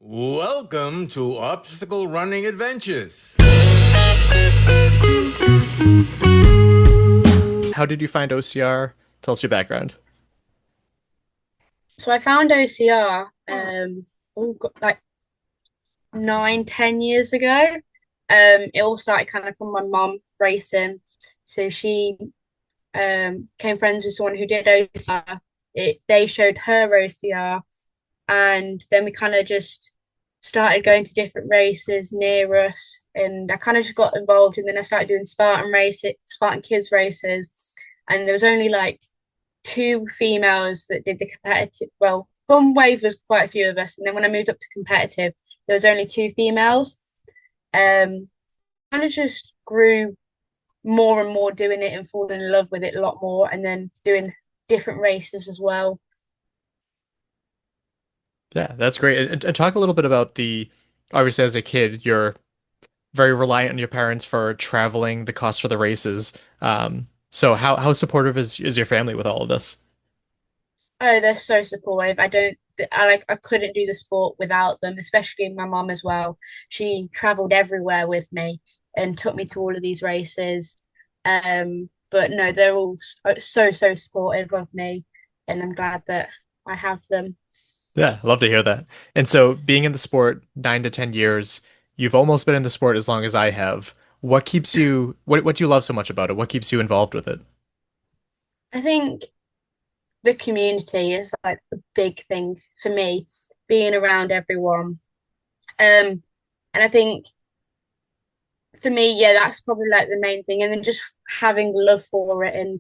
Welcome to Obstacle Running Adventures. How did you find OCR? Tell us your background. So I found OCR like 9, 10 years ago. It all started kind of from my mum racing. So she became friends with someone who did OCR. They showed her OCR, and then we kind of just started going to different races near us. And I kind of just got involved, and then I started doing Spartan kids races. And there was only like two females that did the competitive. Well, fun wave was quite a few of us, and then when I moved up to competitive, there was only two females. Um, Kind of just grew more and more doing it and falling in love with it a lot more, and then doing different races as well. Yeah, that's great. And talk a little bit about obviously as a kid, you're very reliant on your parents for traveling, the cost for the races. So how supportive is your family with all of this? Oh, they're so supportive. I couldn't do the sport without them, especially my mom as well. She traveled everywhere with me and took me to all of these races. But no, they're all so supportive of me, and I'm glad that I have them. Yeah, love to hear that. And so being in the sport 9 to 10 years, you've almost been in the sport as long as I have. What do you love so much about it? What keeps you involved with it? I think the community is like the big thing for me, being around everyone. Um, and I think for me, yeah, that's probably like the main thing. And then just having love for it and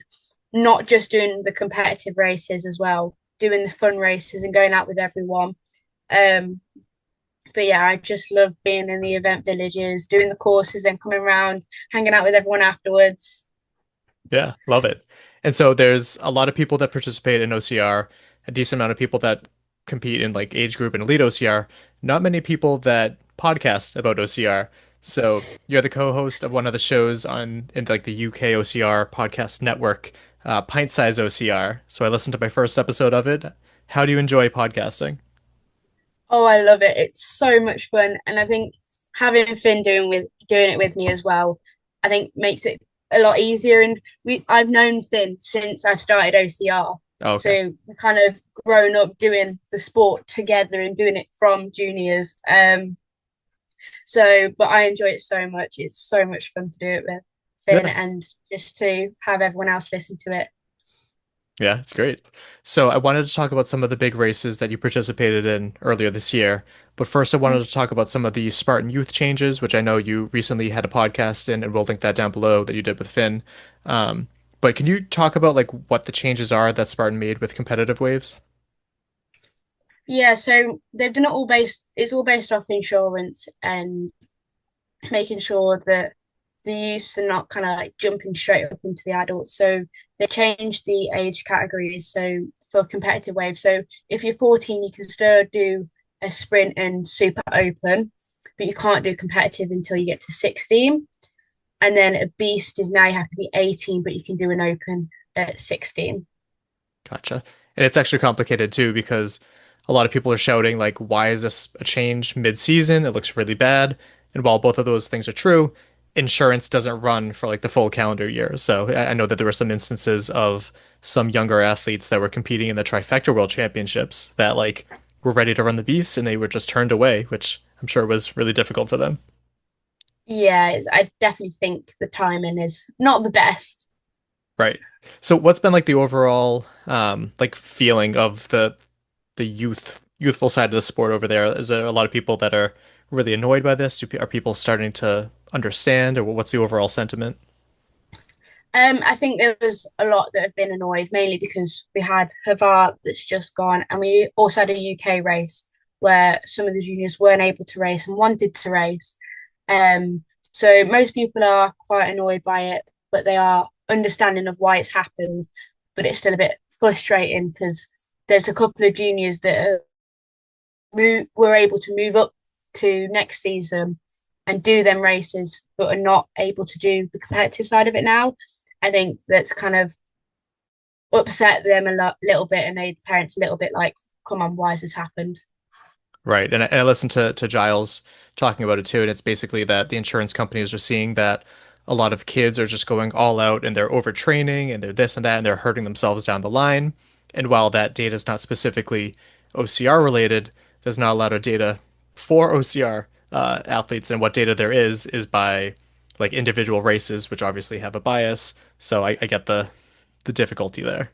not just doing the competitive races as well, doing the fun races and going out with everyone. Um, but yeah, I just love being in the event villages, doing the courses and coming around, hanging out with everyone afterwards. Yeah, love it. And so there's a lot of people that participate in OCR, a decent amount of people that compete in like age group and elite OCR, not many people that podcast about OCR. So you're the co-host of one of the shows on in like the UK OCR podcast network, Pint Size OCR. So I listened to my first episode of it. How do you enjoy podcasting? Oh, I love it. It's so much fun. And I think having Finn doing it with me as well, I think makes it a lot easier. And I've known Finn since I've started OCR. Oh, okay. So we kind of grown up doing the sport together and doing it from juniors. But I enjoy it so much. It's so much fun to do it with Finn Yeah. and just to have everyone else listen to it. Yeah, it's great. So I wanted to talk about some of the big races that you participated in earlier this year. But first, I wanted to talk about some of the Spartan youth changes, which I know you recently had a podcast in, and we'll link that down below that you did with Finn. But can you talk about like what the changes are that Spartan made with competitive waves? Yeah, so they've done it all it's all based off insurance and making sure that the youths are not kind of like jumping straight up into the adults. So they changed the age categories. So for competitive waves, so if you're 14, you can still do a sprint and super open, but you can't do competitive until you get to 16. And then a beast is now you have to be 18, but you can do an open at 16. Gotcha. And it's actually complicated too because a lot of people are shouting like, why is this a change mid-season? It looks really bad. And while both of those things are true, insurance doesn't run for like the full calendar year. So I know that there were some instances of some younger athletes that were competing in the Trifecta World Championships that like were ready to run the beast and they were just turned away, which I'm sure was really difficult for them. Yeah, I definitely think the timing is not the best. Right. So what's been like the overall like feeling of the youthful side of the sport over there? Is there a lot of people that are really annoyed by this? Are people starting to understand, or what's the overall sentiment? I think there was a lot that have been annoyed, mainly because we had Havar that's just gone, and we also had a UK race where some of the juniors weren't able to race and wanted to race. So most people are quite annoyed by it, but they are understanding of why it's happened. But it's still a bit frustrating because there's a couple of juniors that were able to move up to next season and do them races, but are not able to do the competitive side of it now. I think that's kind of upset them little bit and made the parents a little bit like, come on, why has this happened? Right. And I listened to Giles talking about it too. And it's basically that the insurance companies are seeing that a lot of kids are just going all out and they're overtraining and they're this and that and they're hurting themselves down the line. And while that data is not specifically OCR related, there's not a lot of data for OCR athletes. And what data there is by like individual races, which obviously have a bias. So I get the difficulty there.